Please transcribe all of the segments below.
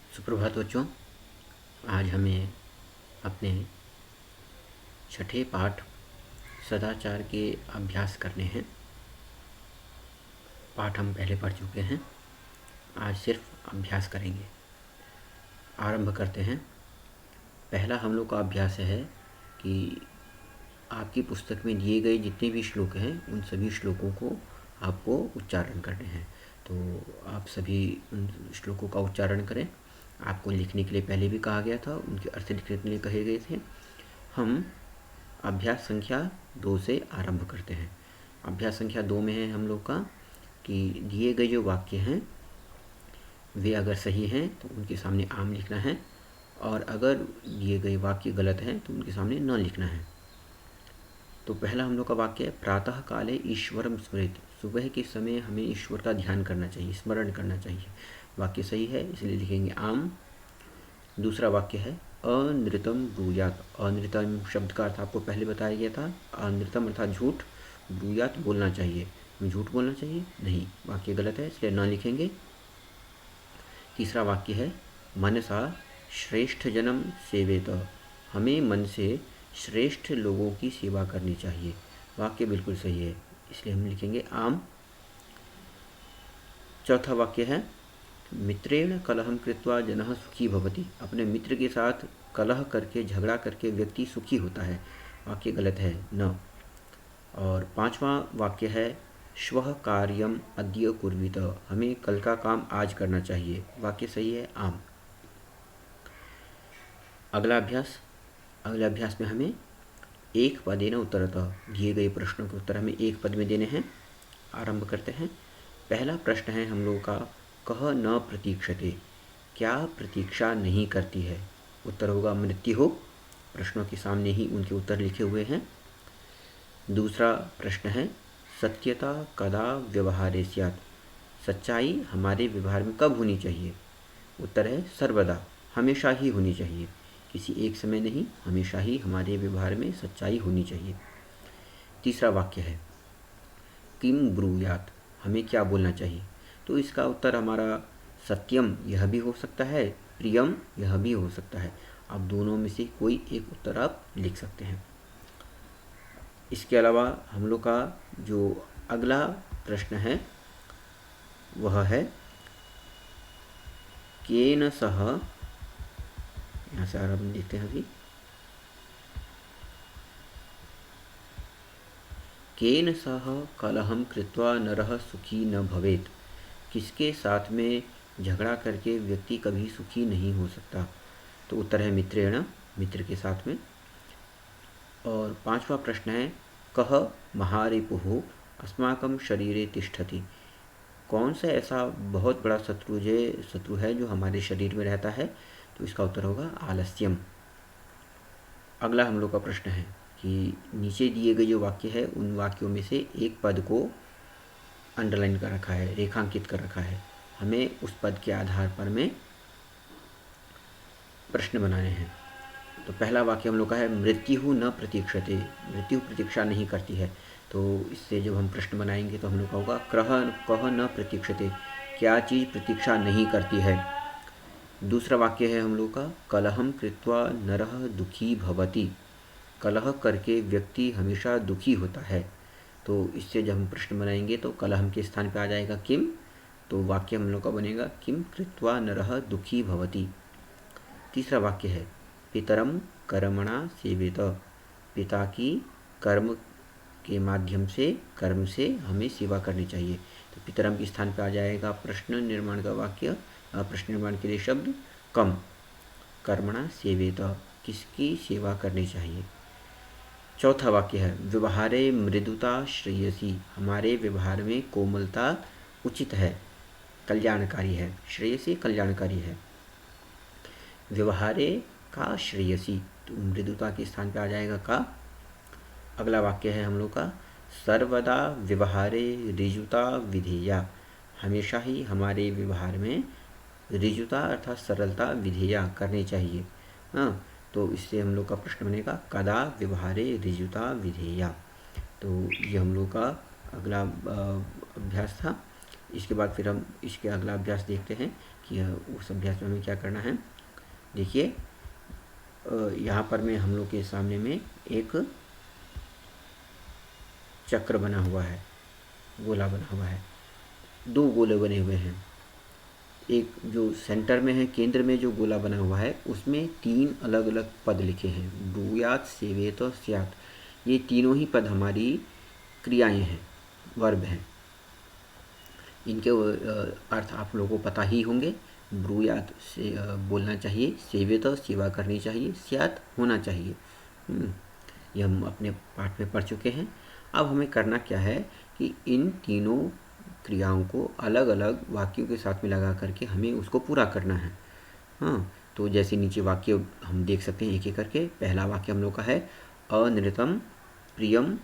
सुप्रभात बच्चों। आज हमें अपने छठे पाठ सदाचार के अभ्यास करने हैं। पाठ हम पहले पढ़ चुके हैं, आज सिर्फ अभ्यास करेंगे। आरंभ करते हैं। पहला हम लोग का अभ्यास है कि आपकी पुस्तक में दिए गए जितने भी श्लोक हैं उन सभी श्लोकों को आपको उच्चारण करने हैं। तो आप सभी उन श्लोकों का उच्चारण करें। आपको लिखने के लिए पहले भी कहा गया था, उनके अर्थ लिखने के लिए कहे गए थे। हम अभ्यास संख्या 2 से आरंभ करते हैं। अभ्यास संख्या 2 में है हम लोग का कि दिए गए जो वाक्य हैं वे अगर सही हैं तो उनके सामने आम लिखना है, और अगर दिए गए वाक्य गलत हैं तो उनके सामने न लिखना है। तो पहला हम लोग का वाक्य है, प्रातः काले ईश्वरम स्मृत। सुबह के समय हमें ईश्वर का ध्यान करना चाहिए, स्मरण करना चाहिए। वाक्य सही है, इसलिए लिखेंगे आम। दूसरा वाक्य है, अनृतम ब्रूयात। अनृतम शब्द का अर्थ आपको पहले बताया गया था। अनृतम अर्थात झूठ, ब्रूयात बोलना चाहिए। झूठ बोलना चाहिए नहीं, वाक्य गलत है, इसलिए न लिखेंगे। तीसरा वाक्य है, मनसा श्रेष्ठ जन्म सेवेत। हमें मन से श्रेष्ठ लोगों की सेवा करनी चाहिए। वाक्य बिल्कुल सही है, इसलिए हम लिखेंगे आम। चौथा वाक्य है, मित्रेण कलहम कृत्वा जनः सुखी भवति। अपने मित्र के साथ कलह करके, झगड़ा करके व्यक्ति सुखी होता है। वाक्य गलत है, न। और पांचवा वाक्य है, श्वः कार्यम अद्य कुर्वीत। हमें कल का काम आज करना चाहिए। वाक्य सही है, आम। अगला अभ्यास में हमें एक पदेन उत्तरतः दिए गए प्रश्नों के उत्तर हमें एक पद में देने हैं। आरंभ करते हैं। पहला प्रश्न है हम लोगों का, कह न प्रतीक्षते। क्या प्रतीक्षा नहीं करती है? उत्तर होगा मृत्यु। प्रश्नों के सामने ही उनके उत्तर लिखे हुए हैं। दूसरा प्रश्न है, सत्यता कदा व्यवहारे स्यात्। सच्चाई हमारे व्यवहार में कब होनी चाहिए? उत्तर है सर्वदा, हमेशा ही होनी चाहिए। किसी एक समय नहीं, हमेशा ही हमारे व्यवहार में सच्चाई होनी चाहिए। तीसरा वाक्य है, किम ब्रूयात। हमें क्या बोलना चाहिए? तो इसका उत्तर हमारा सत्यम यह भी हो सकता है, प्रियम यह भी हो सकता है। आप दोनों में से कोई एक उत्तर आप लिख सकते हैं। इसके अलावा हम लोग का जो अगला प्रश्न है वह है, केन सह। यहाँ से आरंभ देखते हैं अभी। केन सह कलहम कृत्वा नरः सुखी न भवेत्। किसके साथ में झगड़ा करके व्यक्ति कभी सुखी नहीं हो सकता? तो उत्तर है मित्रेण, मित्र के साथ में। और पांचवा प्रश्न है, कह महारिपुः अस्माकं शरीरे तिष्ठति। कौन सा ऐसा बहुत बड़ा शत्रु है जो हमारे शरीर में रहता है? तो इसका उत्तर होगा आलस्यम। अगला हम लोग का प्रश्न है कि नीचे दिए गए जो वाक्य है उन वाक्यों में से एक पद को अंडरलाइन कर रखा है, रेखांकित कर रखा है। हमें उस पद के आधार पर में प्रश्न बनाने हैं। तो पहला वाक्य हम लोग का है, मृत्यु न प्रतीक्षते। मृत्यु प्रतीक्षा नहीं करती है। तो इससे जब हम प्रश्न बनाएंगे तो हम लोग का होगा, कह न प्रतीक्षते। क्या चीज़ प्रतीक्षा नहीं करती है? दूसरा वाक्य है हम लोग का, कलहम कृत्वा नरः दुखी भवति। कलह करके व्यक्ति हमेशा दुखी होता है। तो इससे जब हम प्रश्न बनाएंगे तो कलहम के स्थान पर आ जाएगा किम। तो वाक्य हम लोग का बनेगा, किम कृत्वा नरः दुखी भवति। तीसरा वाक्य है, पितरम कर्मणा सेवेत। पिता की कर्म के माध्यम से, कर्म से हमें सेवा करनी चाहिए। तो पितरम के स्थान पर आ जाएगा प्रश्न निर्माण का वाक्य, प्रश्न निर्माण के लिए शब्द कम। कर्मणा सेवेत, किसकी सेवा करनी चाहिए। चौथा वाक्य है, व्यवहारे मृदुता श्रेयसी। हमारे व्यवहार में कोमलता उचित है, कल्याणकारी है। श्रेयसी कल्याणकारी है। व्यवहारे का श्रेयसी, तो मृदुता के स्थान पर आ जाएगा का। अगला वाक्य है हम लोग का, सर्वदा व्यवहारे ऋजुता विधेया। हमेशा ही हमारे व्यवहार में ऋजुता अर्थात सरलता विधेया करनी चाहिए। हाँ, तो इससे हम लोग का प्रश्न बनेगा, कदा व्यवहारे ऋजुता विधेया। तो ये हम लोग का अगला अभ्यास था। इसके बाद फिर हम इसके अगला अभ्यास देखते हैं कि उस अभ्यास में हमें क्या करना है। देखिए यहाँ पर मैं हम लोग के सामने में एक चक्र बना हुआ है, गोला बना हुआ है, 2 गोले बने हुए हैं। एक जो सेंटर में है, केंद्र में जो गोला बना हुआ है, उसमें 3 अलग अलग पद लिखे हैं, ब्रूयात, सेवेत और स्यात्। ये तीनों ही पद हमारी क्रियाएं हैं, वर्ब हैं। इनके अर्थ आप लोगों को पता ही होंगे। ब्रूयात से बोलना चाहिए, सेवेत सेवा करनी चाहिए, स्यात् होना चाहिए। ये हम अपने पाठ में पढ़ चुके हैं। अब हमें करना क्या है कि इन तीनों क्रियाओं को अलग अलग वाक्यों के साथ में लगा करके हमें उसको पूरा करना है। हाँ, तो जैसे नीचे वाक्य हम देख सकते हैं एक एक करके। पहला वाक्य हम लोग का है अनृतम प्रियम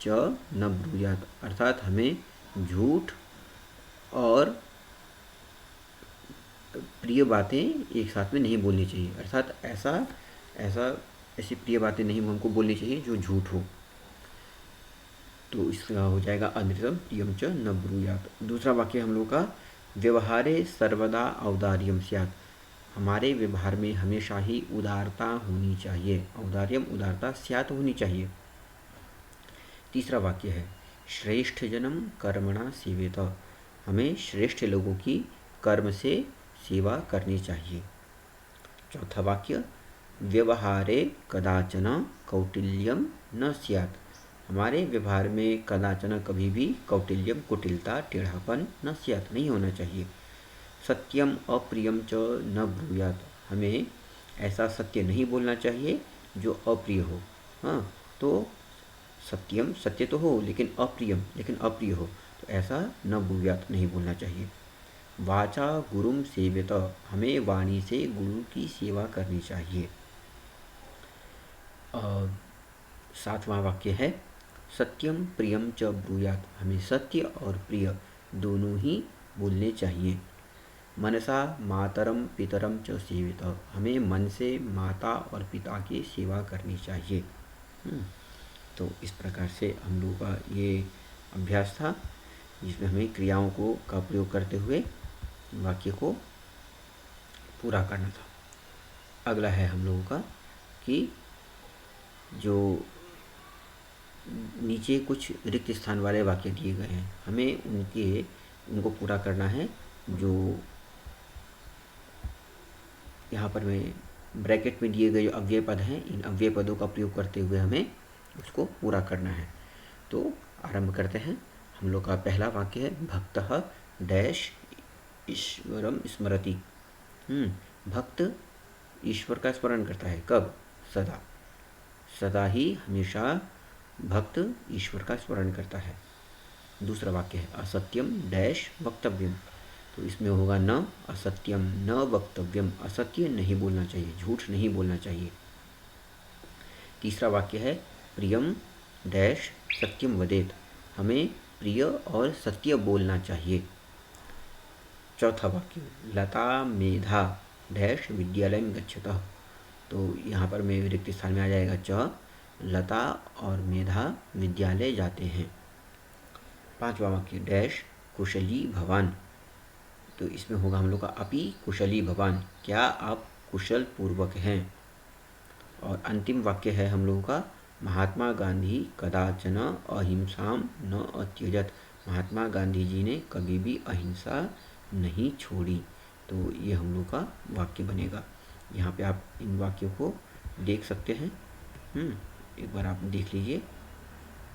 च न ब्रूयात, अर्थात हमें झूठ और प्रिय बातें एक साथ में नहीं बोलनी चाहिए, अर्थात ऐसी प्रिय बातें नहीं हमको बोलनी चाहिए जो झूठ हो। तो इसका हो जाएगा अनृतम प्रियम च न ब्रूयात। दूसरा वाक्य हम लोग का व्यवहारे सर्वदा औदार्यम स्यात्, हमारे व्यवहार में हमेशा ही उदारता होनी चाहिए। औदार्यम उदारता, स्यात् होनी चाहिए। तीसरा वाक्य है श्रेष्ठ जनम कर्मणा सेवेत, हमें श्रेष्ठ लोगों की कर्म से सेवा करनी चाहिए। चौथा वाक्य व्यवहारे कदाचन कौटिल्यम न स्यात्, हमारे व्यवहार में कदाचन कभी भी कौटिल्यम कुटिलता टेढ़ापन न स्यात् नहीं होना चाहिए। सत्यम अप्रियम च न ब्रूयात, हमें ऐसा सत्य नहीं बोलना चाहिए जो अप्रिय हो। हाँ, तो सत्यम सत्य तो हो लेकिन अप्रियम, लेकिन अप्रिय हो, तो ऐसा न ब्रूयात नहीं बोलना चाहिए। वाचा गुरुम सेव्यत, हमें वाणी से गुरु की सेवा करनी चाहिए। 7वां वाक्य है सत्यम प्रियम च ब्रूयात, हमें सत्य और प्रिय दोनों ही बोलने चाहिए। मनसा मातरम पितरम च सेवित, हमें मन से माता और पिता की सेवा करनी चाहिए। तो इस प्रकार से हम लोगों का ये अभ्यास था, जिसमें हमें क्रियाओं का प्रयोग करते हुए वाक्य को पूरा करना था। अगला है हम लोगों का कि जो नीचे कुछ रिक्त स्थान वाले वाक्य दिए गए हैं, हमें उनको पूरा करना है। जो यहाँ पर में ब्रैकेट में दिए गए जो अव्यय पद हैं, इन अव्यय पदों का प्रयोग करते हुए हमें उसको पूरा करना है। तो आरंभ करते हैं। हम लोग का पहला वाक्य है भक्तः डैश ईश्वरम स्मरति। भक्त ईश्वर का स्मरण करता है, कब? सदा। सदा ही हमेशा भक्त ईश्वर का स्मरण करता है। दूसरा वाक्य है असत्यम डैश वक्तव्यम, तो इसमें होगा न असत्यम न वक्तव्यम, असत्य नहीं बोलना चाहिए, झूठ नहीं बोलना चाहिए। तीसरा वाक्य है प्रियम डैश सत्यम वदेत, हमें प्रिय और सत्य बोलना चाहिए। चौथा वाक्य लता मेधा डैश विद्यालय में गच्छतः, तो यहाँ पर में रिक्त स्थान में आ जाएगा च, लता और मेधा विद्यालय जाते हैं। पांचवा वाक्य डैश कुशली भवान, तो इसमें होगा हम लोग का अपि कुशली भवान, क्या आप कुशल पूर्वक हैं। और अंतिम वाक्य है हम लोगों का महात्मा गांधी कदाचन अहिंसाम न अत्यजत, महात्मा गांधी जी ने कभी भी अहिंसा नहीं छोड़ी। तो ये हम लोग का वाक्य बनेगा। यहाँ पे आप इन वाक्यों को देख सकते हैं। एक बार आप देख लीजिए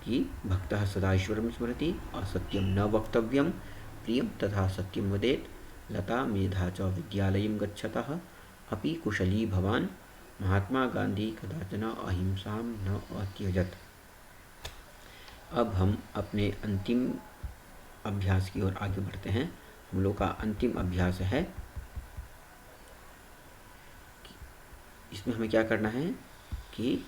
कि भक्तः सदा ईश्वरं स्मरति, असत्यम न वक्तव्यम, प्रियम तथा सत्यम वदेत, लता मेधा च विद्यालयं गच्छतः, अपि कुशली भवान, महात्मा गांधी कदाचन अहिंसां न अत्यजत। अब हम अपने अंतिम अभ्यास की ओर आगे बढ़ते हैं। हम लोग का अंतिम अभ्यास है, इसमें हमें क्या करना है कि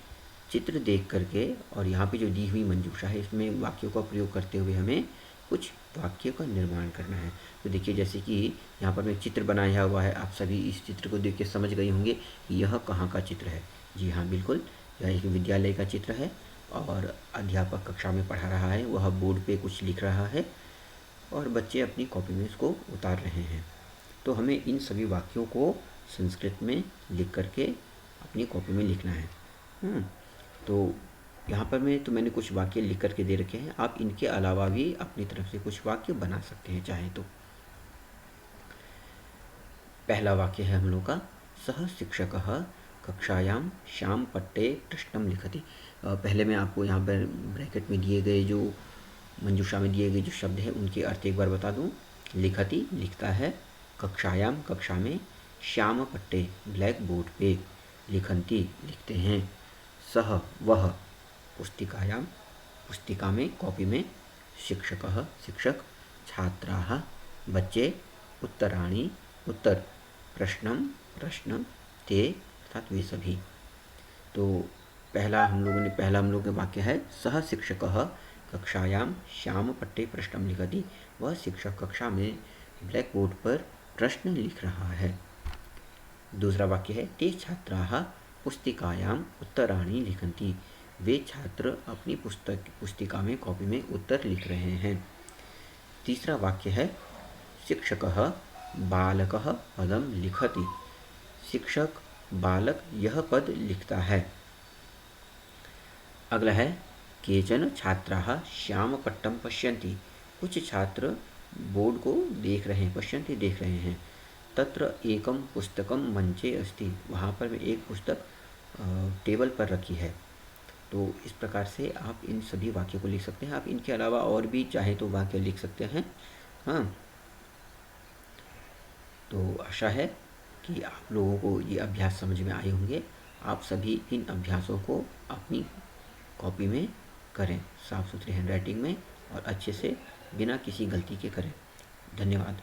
चित्र देख करके और यहाँ पे जो दी हुई मंजूषा है, इसमें वाक्यों का प्रयोग करते हुए हमें कुछ वाक्यों का निर्माण करना है। तो देखिए जैसे कि यहाँ पर मैं चित्र बनाया हुआ है, आप सभी इस चित्र को देख के समझ गए होंगे कि यह कहाँ का चित्र है। जी हाँ, बिल्कुल, यह एक विद्यालय का चित्र है और अध्यापक कक्षा में पढ़ा रहा है, वह बोर्ड पे कुछ लिख रहा है और बच्चे अपनी कॉपी में इसको उतार रहे हैं। तो हमें इन सभी वाक्यों को संस्कृत में लिख करके अपनी कॉपी में लिखना है। तो यहाँ पर मैंने कुछ वाक्य लिख करके दे रखे हैं, आप इनके अलावा भी अपनी तरफ से कुछ वाक्य बना सकते हैं चाहे तो। पहला वाक्य है हम लोग का, सह शिक्षकः कक्षायां श्याम पट्टे प्रश्नम लिखति। पहले मैं आपको यहाँ पर ब्रैकेट में दिए गए जो मंजूषा में दिए गए जो शब्द हैं उनके अर्थ एक बार बता दूँ। लिखति लिखता है, कक्षायां कक्षा में, श्याम पट्टे ब्लैक बोर्ड पे, लिखन्ति लिखते हैं, सह वह पुस्तिकायां पुस्तिका में कॉपी में, शिक्षकः शिक्षक, छात्राः बच्चे, उत्तराणि उत्तर, प्रश्नम प्रश्न, ते अर्थात वे सभी। तो पहला हम लोगों के वाक्य है, सह शिक्षकः कक्षायां श्याम पट्टे प्रश्नम लिखति। वह शिक्षक कक्षा में ब्लैक बोर्ड पर प्रश्न लिख रहा है। दूसरा वाक्य है, ते छात्राः पुस्तिकायां उत्तराणि लिखन्ति। वे छात्र अपनी पुस्तिका में कॉपी में उत्तर लिख रहे हैं। तीसरा वाक्य है, शिक्षकः बालकः पदम लिखति। शिक्षक बालक यह पद लिखता है। अगला है, केचन छात्राः श्यामपट्टं पश्यन्ति। कुछ छात्र बोर्ड को देख रहे हैं, पश्यन्ति देख रहे हैं। तत्र एकम पुस्तकम मंचे अस्ति। वहाँ पर एक पुस्तक टेबल पर रखी है। तो इस प्रकार से आप इन सभी वाक्यों को लिख सकते हैं। आप इनके अलावा और भी चाहे तो वाक्य लिख सकते हैं। हाँ, तो आशा है कि आप लोगों को ये अभ्यास समझ में आए होंगे। आप सभी इन अभ्यासों को अपनी कॉपी में करें, साफ़ सुथरी हैंडराइटिंग में और अच्छे से बिना किसी गलती के करें। धन्यवाद।